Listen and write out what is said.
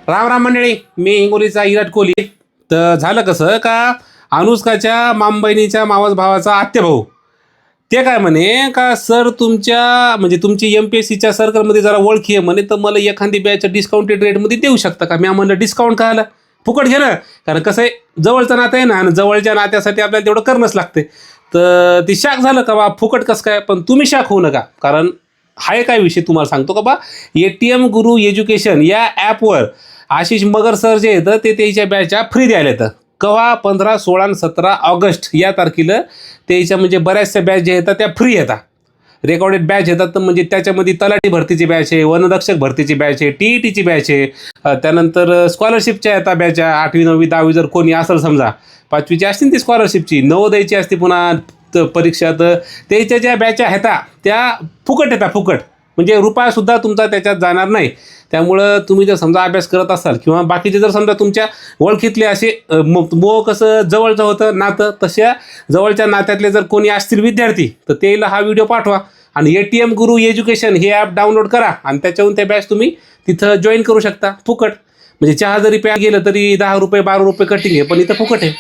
राम राम मंडळी, मी हिंगोलीचा विराट कोहली. तर झालं कसं का अनुष्काच्या मामबहिणीच्या मावस भावाचा आत्याभाऊ ते काय म्हणे का सर तुमच्या म्हणजे तुमची MPSCच्या सर्कलमध्ये जरा ओळखी आहे म्हणे, तर मला एखादी बॅच डिस्काउंटेड रेटमध्ये देऊ शकता का. मी म्हणलं डिस्काउंट काय आलं, फुकट घे ना, कारण कसं आहे जवळचं नातं आहे ना, आणि जवळच्या नात्यासाठी आपल्याला तेवढं करणंच लागते. तर ती शाक झालं का बा फुकट कसं काय, पण तुम्ही शाक होऊ नका, कारण हा काय विषय तुम्हाला सांगतो का बा. ATM गुरु एज्युकेशन या ॲपवर आशिष मगर सर जे येतं ते त्याच्या बॅचच्या फ्री द्यायला येतं. केव्हा 15, 16 आणि 17 ऑगस्ट या तारखेला त्याच्या म्हणजे बऱ्याचशा बॅच जे येतात त्या फ्री येतात. रेकॉर्डेड बॅच येतात, तर म्हणजे त्याच्यामध्ये तलाठी भरतीची बॅच आहे, वनरक्षक भरतीची बॅच आहे, TETची बॅच आहे, त्यानंतर स्कॉलरशिपच्या येतात बॅचा 8वी 9वी 10वी जर कोणी असेल समजा, 5वीची असतील ती स्कॉलरशिपची, नवोदयची असते पुन्हा परीक्षा, तर त्याच्या ज्या बॅचा आहेत त्या फुकट येतात, फुकट म्हणजे रुपयासुद्धा तुमचा त्याच्यात जाणार नाही. त्यामुळं तुम्ही जर समजा अभ्यास करत असाल किंवा बाकीचे जर समजा तुमच्या ओळखीतले असे मो कसं जवळचं होतं नातं, तशा जवळच्या नात्यातले जर कोणी असतील विद्यार्थी, तर त्याला हा व्हिडिओ पाठवा आणि ATM गुरु एज्युकेशन हे ॲप डाउनलोड करा आणि त्याच्यावरून त्या बॅच तुम्ही तिथं जॉईन करू शकता फुकट. म्हणजे चहा जरी प्या गेलं तरी 10 रुपये 12 रुपये कटिंग आहे, पण इथं फुकट आहे.